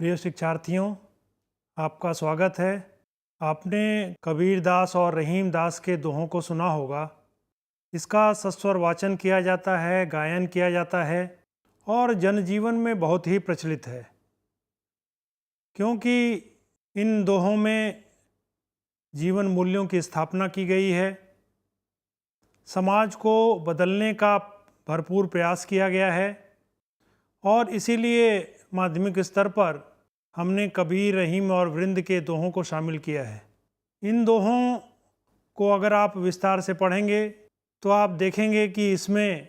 प्रिय शिक्षार्थियों, आपका स्वागत है। आपने कबीर दास और रहीम दास के दोहों को सुना होगा। इसका सस्वर वाचन किया जाता है, गायन किया जाता है और जनजीवन में बहुत ही प्रचलित है, क्योंकि इन दोहों में जीवन मूल्यों की स्थापना की गई है। समाज को बदलने का भरपूर प्रयास किया गया है और इसीलिए माध्यमिक स्तर पर हमने कबीर, रहीम और वृंद के दोहों को शामिल किया है। इन दोहों को अगर आप विस्तार से पढ़ेंगे तो आप देखेंगे कि इसमें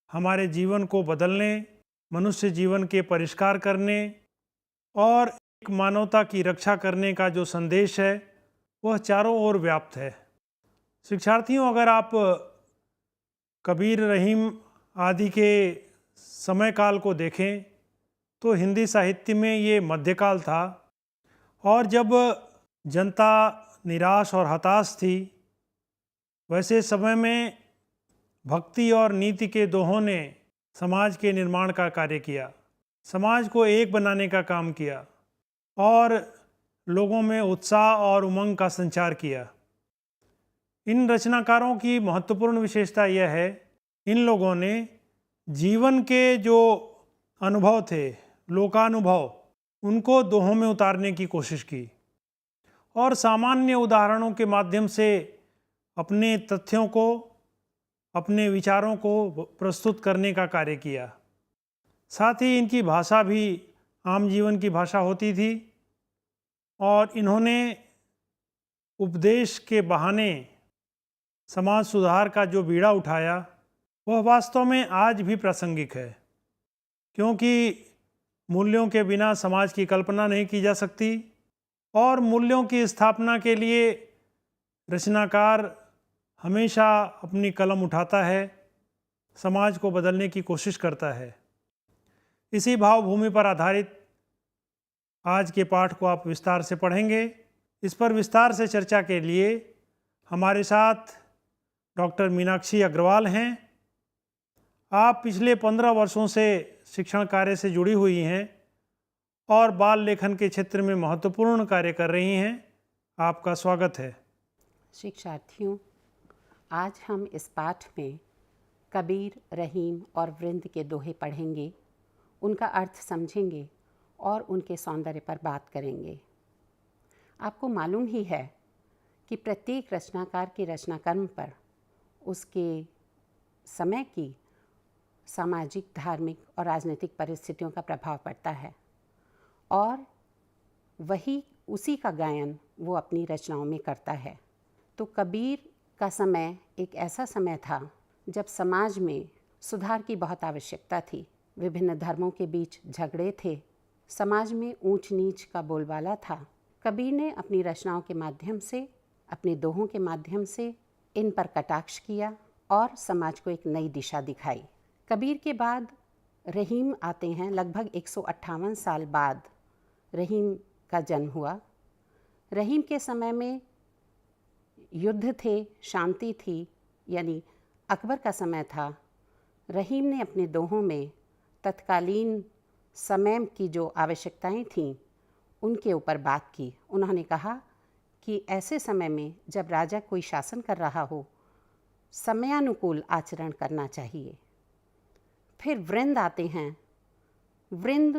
हमारे जीवन को बदलने, मनुष्य जीवन के परिष्कार करने और एक मानवता की रक्षा करने का जो संदेश है वह चारों ओर व्याप्त है। शिक्षार्थियों, अगर आप कबीर, रहीम आदि के समय काल को देखें तो हिंदी साहित्य में ये मध्यकाल था और जब जनता निराश और हताश थी, वैसे समय में भक्ति और नीति के दोहों ने समाज के निर्माण का कार्य किया, समाज को एक बनाने का काम किया और लोगों में उत्साह और उमंग का संचार किया। इन रचनाकारों की महत्वपूर्ण विशेषता यह है, इन लोगों ने जीवन के जो अनुभव थे, लोकानुभव, उनको दोहों में उतारने की कोशिश की और सामान्य उदाहरणों के माध्यम से अपने तथ्यों को, अपने विचारों को प्रस्तुत करने का कार्य किया। साथ ही इनकी भाषा भी आम जीवन की भाषा होती थी और इन्होंने उपदेश के बहाने समाज सुधार का जो बीड़ा उठाया वह वास्तव में आज भी प्रासंगिक है, क्योंकि मूल्यों के बिना समाज की कल्पना नहीं की जा सकती और मूल्यों की स्थापना के लिए रचनाकार हमेशा अपनी कलम उठाता है, समाज को बदलने की कोशिश करता है। इसी भावभूमि पर आधारित आज के पाठ को आप विस्तार से पढ़ेंगे। इस पर विस्तार से चर्चा के लिए हमारे साथ डॉक्टर मीनाक्षी अग्रवाल हैं। आप पिछले 15 वर्षों से शिक्षण कार्य से जुड़ी हुई हैं और बाल लेखन के क्षेत्र में महत्वपूर्ण कार्य कर रही हैं। आपका स्वागत है। शिक्षार्थियों, आज हम इस पाठ में कबीर, रहीम और वृंद के दोहे पढ़ेंगे, उनका अर्थ समझेंगे और उनके सौंदर्य पर बात करेंगे। आपको मालूम ही है कि प्रत्येक रचनाकार के रचनाकर्म पर उसके समय की सामाजिक, धार्मिक और राजनीतिक परिस्थितियों का प्रभाव पड़ता है और वही उसी का गायन वो अपनी रचनाओं में करता है। तो कबीर का समय एक ऐसा समय था जब समाज में सुधार की बहुत आवश्यकता थी। विभिन्न धर्मों के बीच झगड़े थे, समाज में ऊंच नीच का बोलबाला था। कबीर ने अपनी रचनाओं के माध्यम से, अपने दोहों के माध्यम से इन पर कटाक्ष किया और समाज को एक नई दिशा दिखाई। कबीर के बाद रहीम आते हैं। लगभग 158 साल बाद रहीम का जन्म हुआ। रहीम के समय में युद्ध थे, शांति थी, यानी अकबर का समय था। रहीम ने अपने दोहों में तत्कालीन समय की जो आवश्यकताएं थीं उनके ऊपर बात की। उन्होंने कहा कि ऐसे समय में जब राजा कोई शासन कर रहा हो, समयानुकूल आचरण करना चाहिए। फिर वृंद आते हैं। वृंद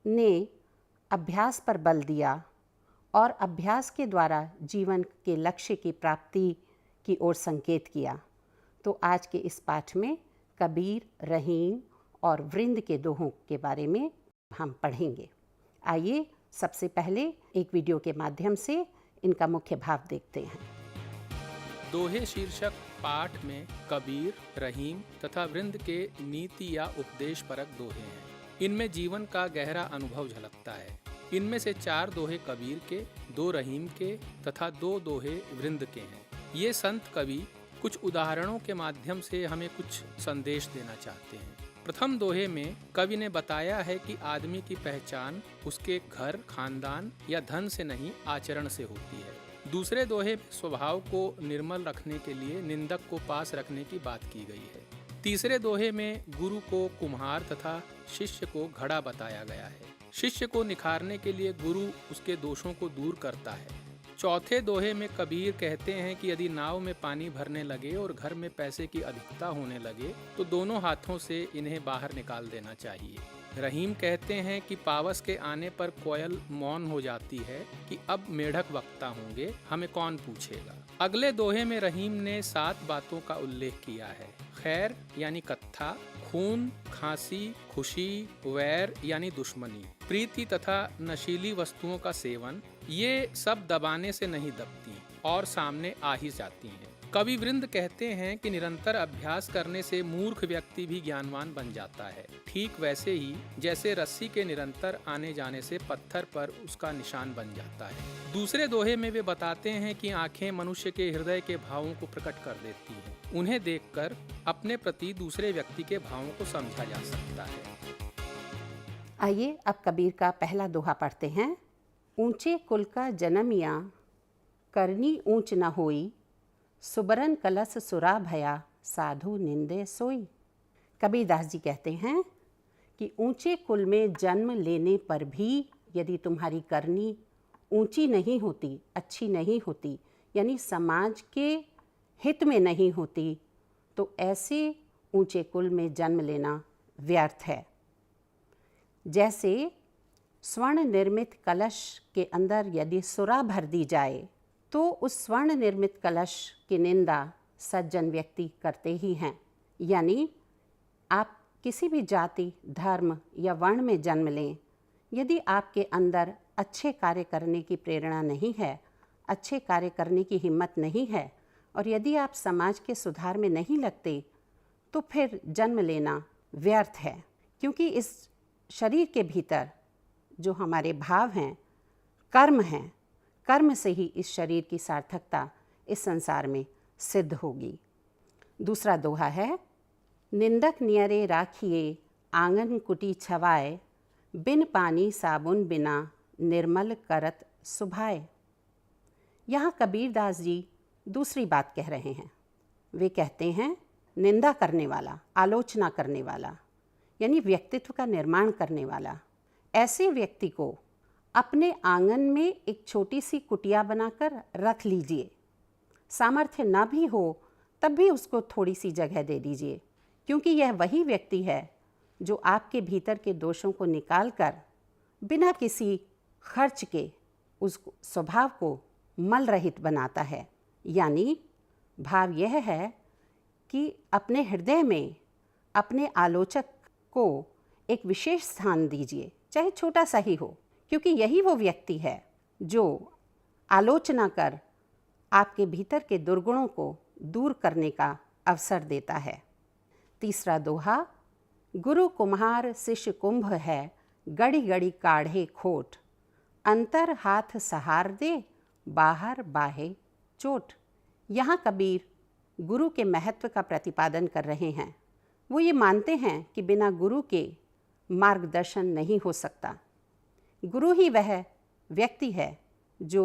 ने अभ्यास पर बल दिया और अभ्यास के द्वारा जीवन के लक्ष्य की प्राप्ति की ओर संकेत किया। तो आज के इस पाठ में कबीर, रहीम और वृंद के दोहों के बारे में हम पढ़ेंगे। आइए सबसे पहले एक वीडियो के माध्यम से इनका मुख्य भाव देखते हैं। दोहे शीर्षक पाठ में कबीर, रहीम तथा वृंद के नीति या उपदेश परक दोहे हैं। इनमें जीवन का गहरा अनुभव झलकता है। इनमें से 4 दोहे कबीर के, 2 रहीम के तथा 2 दोहे वृंद के हैं। ये संत कवि कुछ उदाहरणों के माध्यम से हमें कुछ संदेश देना चाहते हैं। प्रथम दोहे में कवि ने बताया है कि आदमी की पहचान उसके घर, खानदान या धन से नहीं, आचरण से होती है। दूसरे दोहे में स्वभाव को निर्मल रखने के लिए निंदक को पास रखने की बात की गई है। तीसरे दोहे में गुरु को कुम्हार तथा शिष्य को घड़ा बताया गया है। शिष्य को निखारने के लिए गुरु उसके दोषों को दूर करता है। चौथे दोहे में कबीर कहते हैं कि यदि नाव में पानी भरने लगे और घर में पैसे की अधिकता होने लगे तो दोनों हाथों से इन्हें बाहर निकाल देना चाहिए। रहीम कहते हैं कि पावस के आने पर कोयल मौन हो जाती है कि अब मेढक वक्ता होंगे, हमें कौन पूछेगा। अगले दोहे में रहीम ने 7 बातों का उल्लेख किया है। खैर यानी कत्था, खून, खांसी, खुशी, वैर यानी दुश्मनी, प्रीति तथा नशीली वस्तुओं का सेवन, ये सब दबाने से नहीं दबती और सामने आ ही जाती हैं। कवि वृंद कहते हैं कि निरंतर अभ्यास करने से मूर्ख व्यक्ति भी ज्ञानवान बन जाता है, ठीक वैसे ही जैसे रस्सी के निरंतर आने जाने से पत्थर पर उसका निशान बन जाता है। दूसरे दोहे में वे बताते हैं कि आंखें मनुष्य के हृदय के भावों को प्रकट कर देती हैं। उन्हें देखकर अपने प्रति दूसरे व्यक्ति के भावों को समझा जा सकता है। आइए अब कबीर का पहला दोहा पढ़ते हैं। ऊंचे कुल का जन्मिया, करनी ऊंच न होई, सुबरन कलश सुरा भया, साधु निंदे सोई। कबीरदास जी कहते हैं कि ऊंचे कुल में जन्म लेने पर भी यदि तुम्हारी करनी ऊंची नहीं होती, अच्छी नहीं होती, यानी समाज के हित में नहीं होती, तो ऐसे ऊंचे कुल में जन्म लेना व्यर्थ है। जैसे स्वर्ण निर्मित कलश के अंदर यदि सुरा भर दी जाए तो उस स्वर्ण निर्मित कलश की निंदा सज्जन व्यक्ति करते ही हैं। यानी आप किसी भी जाति, धर्म या वर्ण में जन्म लें, यदि आपके अंदर अच्छे कार्य करने की प्रेरणा नहीं है, अच्छे कार्य करने की हिम्मत नहीं है, और यदि आप समाज के सुधार में नहीं लगते, तो फिर जन्म लेना व्यर्थ है। क्योंकि इस शरीर के भीतर जो हमारे भाव हैं, कर्म हैं, कर्म से ही इस शरीर की सार्थकता इस संसार में सिद्ध होगी। दूसरा दोहा है, निंदक नियरे राखिए, आंगन कुटी छवाए, बिन पानी साबुन बिना, निर्मल करत सुभाए। यहाँ कबीरदास जी दूसरी बात कह रहे हैं। वे कहते हैं निंदा करने वाला, आलोचना करने वाला, यानी व्यक्तित्व का निर्माण करने वाला, ऐसे व्यक्ति को अपने आंगन में एक छोटी सी कुटिया बनाकर रख लीजिए। सामर्थ्य ना भी हो तब भी उसको थोड़ी सी जगह दे दीजिए, क्योंकि यह वही व्यक्ति है जो आपके भीतर के दोषों को निकालकर बिना किसी खर्च के उस स्वभाव को मल रहित बनाता है। यानी भाव यह है कि अपने हृदय में अपने आलोचक को एक विशेष स्थान दीजिए, चाहे छोटा सा ही हो, क्योंकि यही वो व्यक्ति है जो आलोचना कर आपके भीतर के दुर्गुणों को दूर करने का अवसर देता है। तीसरा दोहा, गुरु कुम्हार शिष्य कुंभ है, गड़ी गड़ी काढ़े खोट, अंतर हाथ सहार दे, बाहर बाहे चोट। यहाँ कबीर गुरु के महत्व का प्रतिपादन कर रहे हैं। वो ये मानते हैं कि बिना गुरु के मार्गदर्शन नहीं हो सकता। गुरु ही वह व्यक्ति है जो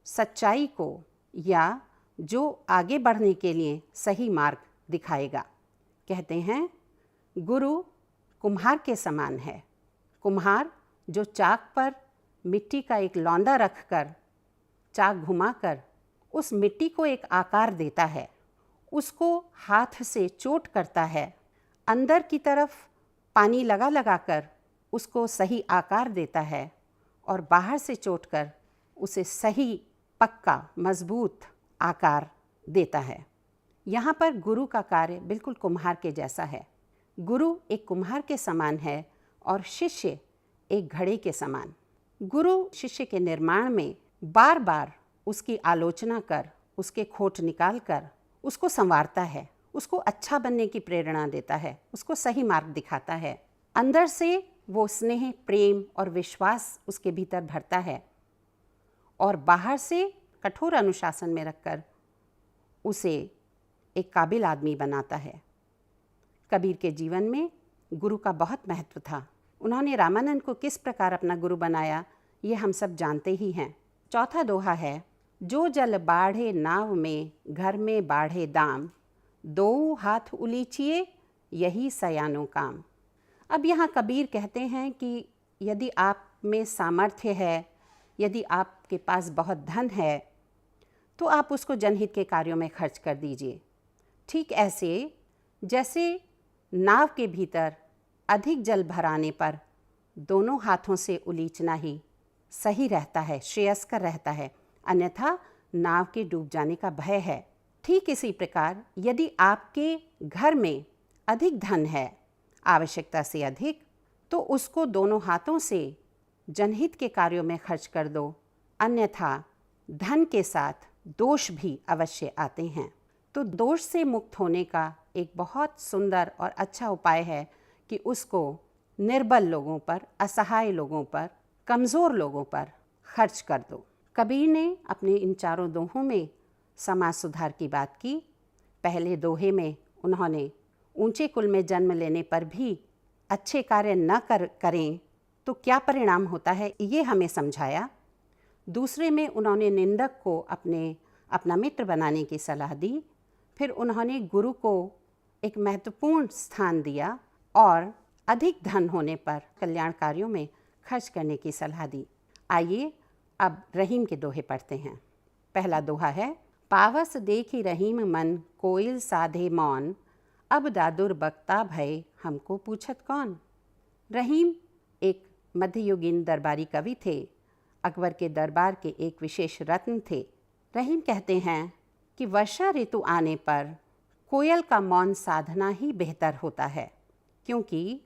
सच्चाई को या जो आगे बढ़ने के लिए सही मार्ग दिखाएगा। कहते हैं गुरु कुम्हार के समान है। कुम्हार जो चाक पर मिट्टी का एक लौंदा रखकर चाक घुमाकर उस मिट्टी को एक आकार देता है, उसको हाथ से चोट करता है, अंदर की तरफ पानी लगा लगा कर उसको सही आकार देता है और बाहर से चोट कर उसे सही पक्का मजबूत आकार देता है। यहाँ पर गुरु का कार्य बिल्कुल कुम्हार के जैसा है। गुरु एक कुम्हार के समान है और शिष्य एक घड़े के समान। गुरु शिष्य के निर्माण में बार बार उसकी आलोचना कर, उसके खोट निकाल कर उसको संवारता है, उसको अच्छा बनने की प्रेरणा देता है, उसको सही मार्ग दिखाता है। अंदर से वो स्नेह, प्रेम और विश्वास उसके भीतर भरता है और बाहर से कठोर अनुशासन में रखकर उसे एक काबिल आदमी बनाता है। कबीर के जीवन में गुरु का बहुत महत्व था। उन्होंने रामानंद को किस प्रकार अपना गुरु बनाया, ये हम सब जानते ही हैं। चौथा दोहा है, जो जल बाढ़े नाव में, घर में बाढ़े दाम, दो हाथ उलीचिए, यही सयानो काम। अब यहाँ कबीर कहते हैं कि यदि आप में सामर्थ्य है, यदि आपके पास बहुत धन है, तो आप उसको जनहित के कार्यों में खर्च कर दीजिए। ठीक ऐसे जैसे नाव के भीतर अधिक जल भराने पर दोनों हाथों से उलीचना ही सही रहता है, श्रेयस्कर रहता है, अन्यथा नाव के डूब जाने का भय है। ठीक इसी प्रकार यदि आपके घर में अधिक धन है, आवश्यकता से अधिक, तो उसको दोनों हाथों से जनहित के कार्यों में खर्च कर दो, अन्यथा धन के साथ दोष भी अवश्य आते हैं। तो दोष से मुक्त होने का एक बहुत सुंदर और अच्छा उपाय है कि उसको निर्बल लोगों पर, असहाय लोगों पर, कमज़ोर लोगों पर खर्च कर दो। कबीर ने अपने इन चारों दोहों में समाज सुधार की बात की। पहले दोहे में उन्होंने ऊंचे कुल में जन्म लेने पर भी अच्छे कार्य न करें तो क्या परिणाम होता है, ये हमें समझाया। दूसरे में उन्होंने निंदक को अपना मित्र बनाने की सलाह दी। फिर उन्होंने गुरु को एक महत्वपूर्ण स्थान दिया और अधिक धन होने पर कल्याण कार्यों में खर्च करने की सलाह दी। आइए अब रहीम के दोहे पढ़ते हैं। पहला दोहा है, पावस देखी रहीम मन कोयल साधे मौन, अब दादुर बक्ता भय हमको पूछत कौन। रहीम एक मध्ययुगीन दरबारी कवि थे, अकबर के दरबार के एक विशेष रत्न थे। रहीम कहते हैं कि वर्षा ऋतु आने पर कोयल का मौन साधना ही बेहतर होता है, क्योंकि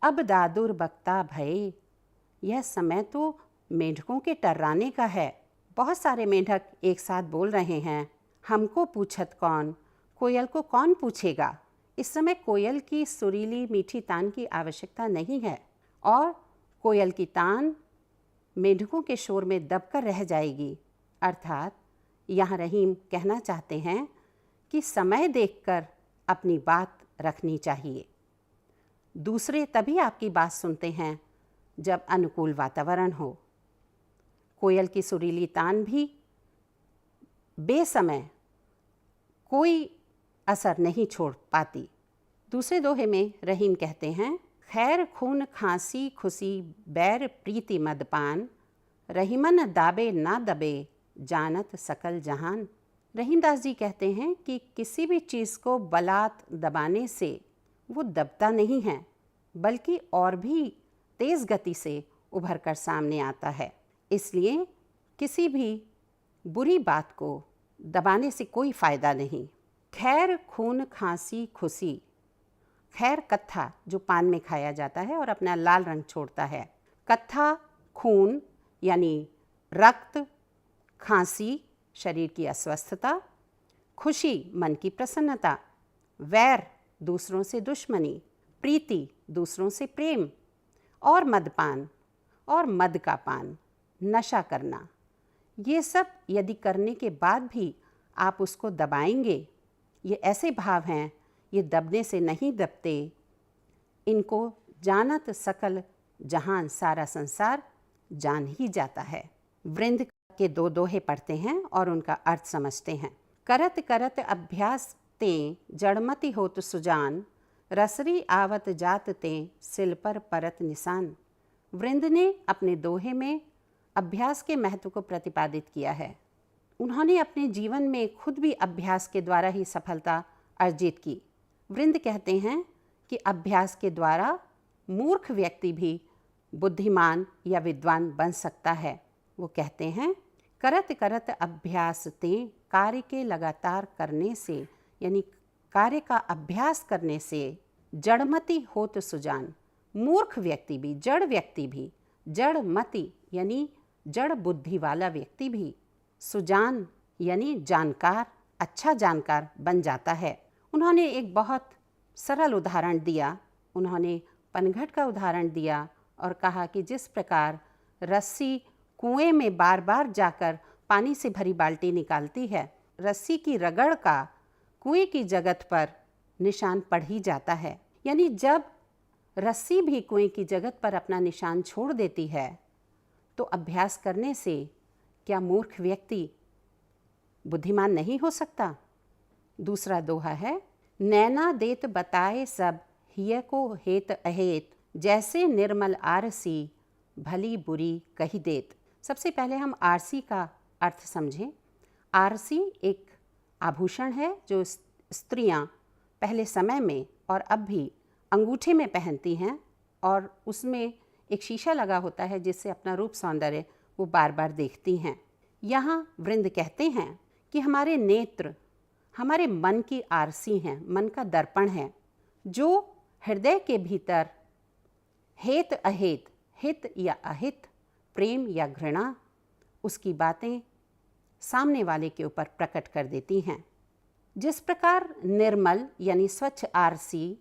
अब दादुर बक्ता भय, यह समय तो मेंढकों के टर्राने का है। बहुत सारे मेंढक एक साथ बोल रहे हैं, हमको पूछत कौन, कोयल को कौन पूछेगा। इस समय कोयल की सुरीली मीठी तान की आवश्यकता नहीं है और कोयल की तान मेंढकों के शोर में दबकर रह जाएगी। अर्थात यहाँ रहीम कहना चाहते हैं कि समय देखकर अपनी बात रखनी चाहिए। दूसरे तभी आपकी बात सुनते हैं जब अनुकूल वातावरण हो। कोयल की सुरीली तान भी बेसमय कोई असर नहीं छोड़ पाती। दूसरे दोहे में रहीम कहते हैं, खैर खून खांसी खुशी बैर प्रीति मदपान, रहीमन दाबे ना दबे जानत सकल जहान। रहीमदास जी कहते हैं कि किसी भी चीज़ को बलात् दबाने से वो दबता नहीं है, बल्कि और भी तेज़ गति से उभर कर सामने आता है। इसलिए किसी भी बुरी बात को दबाने से कोई फ़ायदा नहीं। खैर खून खांसी खुशी, खैर कत्था जो पान में खाया जाता है और अपना लाल रंग छोड़ता है, कत्था खून यानी रक्त, खांसी शरीर की अस्वस्थता, खुशी मन की प्रसन्नता, वैर दूसरों से दुश्मनी, प्रीति दूसरों से प्रेम, और मदपान और मद का पान, नशा करना। ये सब यदि करने के बाद भी आप उसको दबाएंगे, ये ऐसे भाव हैं, ये दबने से नहीं दबते। इनको जानत सकल जहान, सारा संसार जान ही जाता है। वृंद के दो दोहे पढ़ते हैं और उनका अर्थ समझते हैं। करत करत अभ्यास ते जड़मति होत सुजान, रसरी आवत जात ते सिल पर परत निशान। वृंद ने अपने दोहे में अभ्यास के महत्व को प्रतिपादित किया है। उन्होंने अपने जीवन में खुद भी अभ्यास के द्वारा ही सफलता अर्जित की। वृंद कहते हैं कि अभ्यास के द्वारा मूर्ख व्यक्ति भी बुद्धिमान या विद्वान बन सकता है। वो कहते हैं, करत करत अभ्यास ते, कार्य के लगातार करने से यानी कार्य का अभ्यास करने से जड़मति होत सुजान, मूर्ख व्यक्ति भी, जड़ व्यक्ति भी, जड़मति यानी जड़ बुद्धि वाला व्यक्ति भी, सुजान यानी जानकार, अच्छा जानकार बन जाता है। उन्होंने एक बहुत सरल उदाहरण दिया। उन्होंने पनघट का उदाहरण दिया और कहा कि जिस प्रकार रस्सी कुएं में बार बार जाकर पानी से भरी बाल्टी निकालती है, रस्सी की रगड़ का कुएं की जगत पर निशान पड़ ही जाता है। यानी जब रस्सी भी कुएं की जगत पर अपना निशान छोड़ देती है, तो अभ्यास करने से क्या मूर्ख व्यक्ति बुद्धिमान नहीं हो सकता। दूसरा दोहा है, नैना देत बताए सब हिय को हेत अहेत, जैसे निर्मल आरसी भली बुरी कही देत। सबसे पहले हम आरसी का अर्थ समझें। आरसी एक आभूषण है जो स्त्रियां पहले समय में और अब भी अंगूठे में पहनती हैं, और उसमें एक शीशा लगा होता है जिससे अपना रूप सौंदर्य वो बार बार देखती हैं। यहाँ वृंद कहते हैं कि हमारे नेत्र हमारे मन की आरसी हैं, मन का दर्पण है, जो हृदय के भीतर हेत अहेत, हित या अहित, प्रेम या घृणा, उसकी बातें सामने वाले के ऊपर प्रकट कर देती हैं। जिस प्रकार निर्मल यानी स्वच्छ आरसी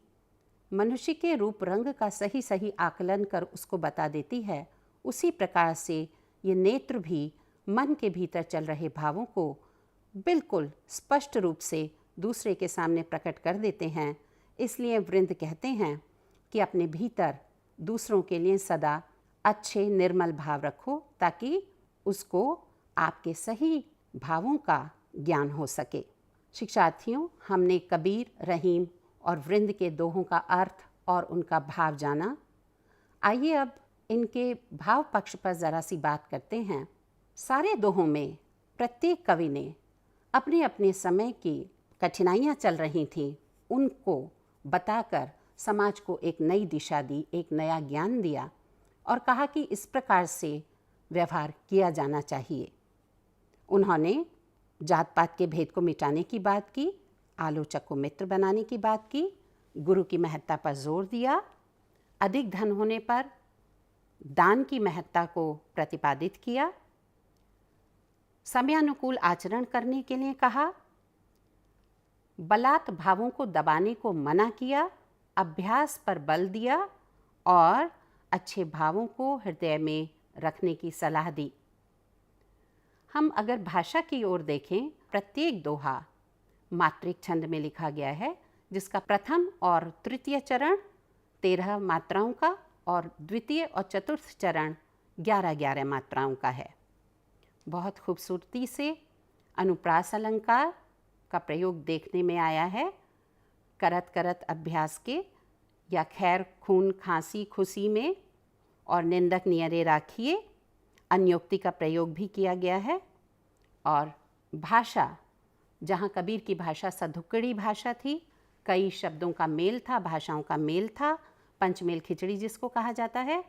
मनुष्य के रूप रंग का सही सही आकलन कर उसको बता देती है, उसी प्रकार से ये नेत्र भी मन के भीतर चल रहे भावों को बिल्कुल स्पष्ट रूप से दूसरे के सामने प्रकट कर देते हैं। इसलिए वृंद कहते हैं कि अपने भीतर दूसरों के लिए सदा अच्छे निर्मल भाव रखो, ताकि उसको आपके सही भावों का ज्ञान हो सके। शिक्षार्थियों, हमने कबीर, रहीम और वृंद के दोहों का अर्थ और उनका भाव जाना। आइए अब इनके भाव पक्ष पर ज़रा सी बात करते हैं। सारे दोहों में प्रत्येक कवि ने अपने अपने समय की कठिनाइयाँ चल रही थीं, उनको बताकर समाज को एक नई दिशा दी, एक नया ज्ञान दिया और कहा कि इस प्रकार से व्यवहार किया जाना चाहिए। उन्होंने जात पात के भेद को मिटाने की बात की, आलोचक को मित्र बनाने की बात की, गुरु की महत्ता पर जोर दिया, अधिक धन होने पर दान की महत्ता को प्रतिपादित किया, समयानुकूल आचरण करने के लिए कहा, बलात् भावों को दबाने को मना किया, अभ्यास पर बल दिया और अच्छे भावों को हृदय में रखने की सलाह दी। हम अगर भाषा की ओर देखें, प्रत्येक दोहा मात्रिक छंद में लिखा गया है, जिसका प्रथम और तृतीय चरण 13 मात्राओं का और द्वितीय और चतुर्थ चरण 11-11 मात्राओं का है। बहुत खूबसूरती से अनुप्रास अलंकार का प्रयोग देखने में आया है। करत करत अभ्यास के या खैर खून खांसी खुशी में और निंदक नियरे राखिए अन्योक्ति का प्रयोग भी किया गया है। और भाषा, जहाँ कबीर की भाषा सधुकड़ी भाषा थी, कई शब्दों का मेल था, भाषाओं का मेल था, पंचमेल खिचड़ी जिसको कहा जाता है,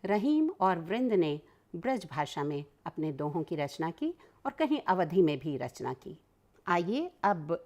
रहीम और वृंद ने ब्रज भाषा में अपने दोहों की रचना की और कहीं अवधि में भी रचना की। आइए अब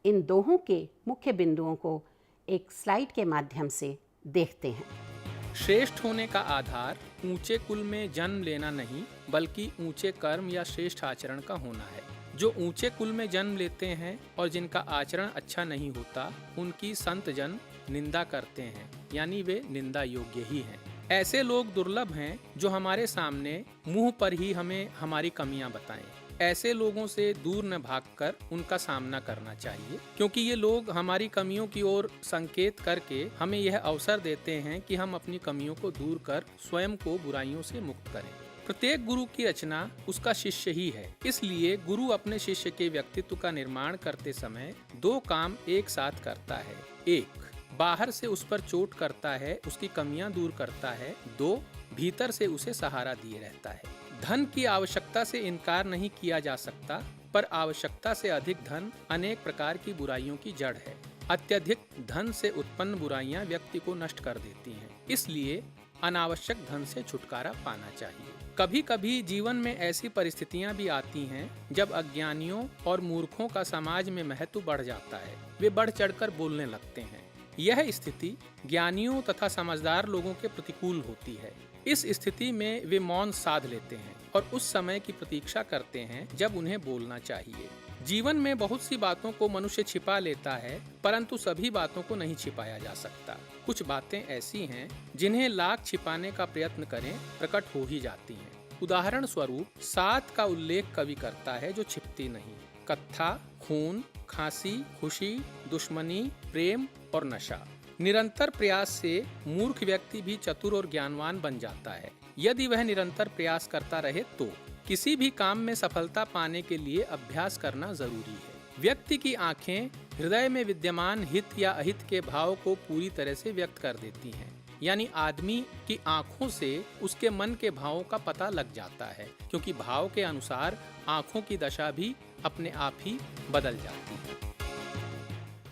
इन दोहों के मुख्य बिंदुओं को एक स्लाइड के माध्यम से देखते हैं। श्रेष्ठ होने का आधार ऊंचे कुल में जन्म लेना नहीं, बल्कि ऊंचे कर्म या श्रेष्ठ आचरण का होना है। जो ऊंचे कुल में जन्म लेते हैं और जिनका आचरण अच्छा नहीं होता, उनकी संत जन निंदा करते हैं, यानी वे निंदा योग्य ही हैं। ऐसे लोग दुर्लभ हैं जो हमारे सामने मुंह पर ही हमें हमारी कमियां बताएं। ऐसे लोगों से दूर न भागकर उनका सामना करना चाहिए, क्योंकि ये लोग हमारी कमियों की ओर संकेत करके हमें यह अवसर देते हैं कि हम अपनी कमियों को दूर कर स्वयं को बुराइयों से मुक्त करें। प्रत्येक गुरु की रचना उसका शिष्य ही है, इसलिए गुरु अपने शिष्य के व्यक्तित्व का निर्माण करते समय 2 काम एक साथ करता है। 1, बाहर से उस पर चोट करता है, उसकी कमियां दूर करता है। 2, भीतर से उसे सहारा दिए रहता है। धन की आवश्यकता से इनकार नहीं किया जा सकता, पर आवश्यकता से अधिक धन अनेक प्रकार की बुराइयों की जड़ है। अत्यधिक धन से उत्पन्न बुराइयां व्यक्ति को नष्ट कर देती हैं, इसलिए अनावश्यक धन से छुटकारा पाना चाहिए। कभी कभी जीवन में ऐसी परिस्थितियां भी आती हैं जब अज्ञानियों और मूर्खों का समाज में महत्व बढ़ जाता है। वे बढ़ चढ़कर बोलने लगते हैं। यह स्थिति ज्ञानियों तथा समझदार लोगों के प्रतिकूल होती है। इस स्थिति में वे मौन साध लेते हैं और उस समय की प्रतीक्षा करते हैं जब उन्हें बोलना चाहिए। जीवन में बहुत सी बातों को मनुष्य छिपा लेता है, परंतु सभी बातों को नहीं छिपाया जा सकता। कुछ बातें ऐसी हैं जिन्हें लाख छिपाने का प्रयत्न करें प्रकट हो ही जाती हैं। उदाहरण स्वरूप 7 का उल्लेख कवि करता है जो छिपती नहीं: कत्था, खून, खांसी, खुशी, दुश्मनी, प्रेम और नशा। निरंतर प्रयास से मूर्ख व्यक्ति भी चतुर और ज्ञानवान बन जाता है, यदि वह निरंतर प्रयास करता रहे तो। किसी भी काम में सफलता पाने के लिए अभ्यास करना जरूरी है। व्यक्ति की आंखें हृदय में विद्यमान हित या अहित के भाव को पूरी तरह से व्यक्त कर देती हैं। यानी आदमी की आंखों से उसके मन के भावों का पता लग जाता है, क्योंकि भाव के अनुसार आंखों की दशा भी अपने आप ही बदल जाती है।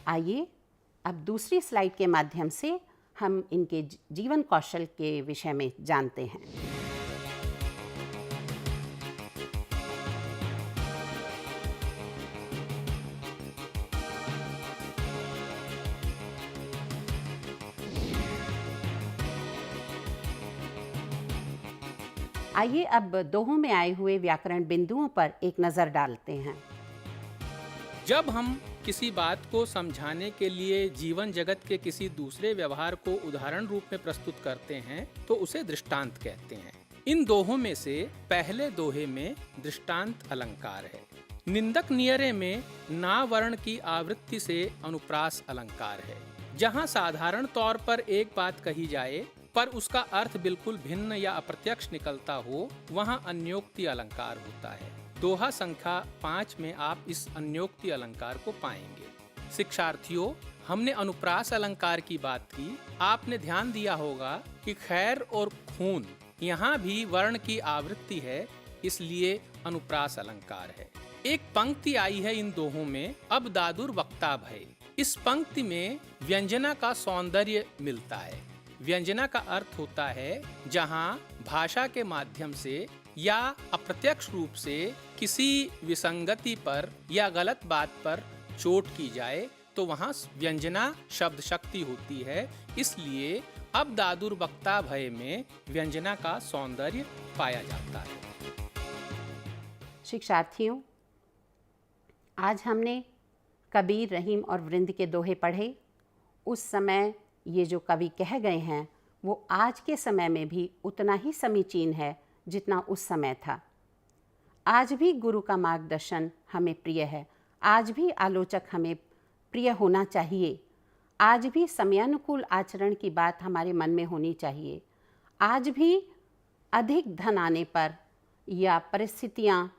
आइए अब दूसरी स्लाइड के माध्यम से हम इनके जीवन कौशल के विषय में जानते हैं। आइए अब दोहों में आए हुए व्याकरण बिंदुओं पर एक नज़र डालते हैं। जब हम किसी बात को समझाने के लिए जीवन जगत के किसी दूसरे व्यवहार को उदाहरण रूप में प्रस्तुत करते हैं तो उसे दृष्टांत कहते हैं। इन दोहों में से पहले दोहे में दृष्टांत अलंकार है। निंदक नियरे में ना वर्ण की आवृत्ति से अनुप्रास अलंकार है। जहाँ साधारण तौर पर एक बात कही जाए पर उसका अर्थ बिल्कुल भिन्न या अप्रत्यक्ष निकलता हो, वहाँ अन्योक्ति अलंकार होता है। दोहा संख्या 5 में आप इस अन्योक्ति अलंकार को पाएंगे। शिक्षार्थियों, हमने अनुप्रास अलंकार की बात की। आपने ध्यान दिया होगा कि खैर और खून यहाँ भी वर्ण की आवृत्ति है, इसलिए अनुप्रास अलंकार है। एक पंक्ति आई है इन दोहों में, अब दादुर वक्ता भय। इस पंक्ति में व्यंजना का सौंदर्य मिलता है। व्यंजना का अर्थ होता है जहाँ भाषा के माध्यम से या अप्रत्यक्ष रूप से किसी विसंगति पर या गलत बात पर चोट की जाए तो वहाँ व्यंजना शब्द शक्ति होती है। इसलिए अब दादुर वक्ता भय में व्यंजना का सौंदर्य पाया जाता है। शिक्षार्थियों, आज हमने कबीर, रहीम और वृंद के दोहे पढ़े। उस समय ये जो कवि कह गए हैं वो आज के समय में भी उतना ही समीचीन है जितना उस समय था। आज भी गुरु का मार्गदर्शन हमें प्रिय है। आज भी आलोचक हमें प्रिय होना चाहिए। आज भी समयानुकूल आचरण की बात हमारे मन में होनी चाहिए। आज भी अधिक धन आने पर या परिस्थितियाँ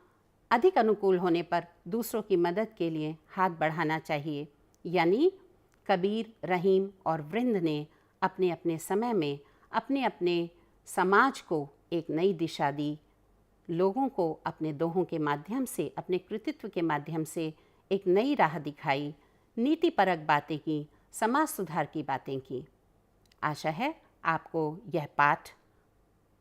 अधिक अनुकूल होने पर दूसरों की मदद के लिए हाथ बढ़ाना चाहिए। यानी कबीर, रहीम और वृंद ने अपने अपने समय में अपने अपने समाज को एक नई दिशा दी। लोगों को अपने दोहों के माध्यम से, अपने कृतित्व के माध्यम से एक नई राह दिखाई, नीतिपरक बातें की, समाज सुधार की बातें की। आशा है आपको यह पाठ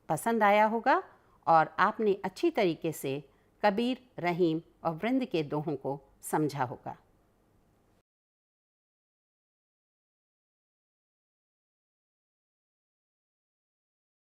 पसंद आया होगा और आपने अच्छी तरीके से कबीर, रहीम और वृंद के दोहों को समझा होगा।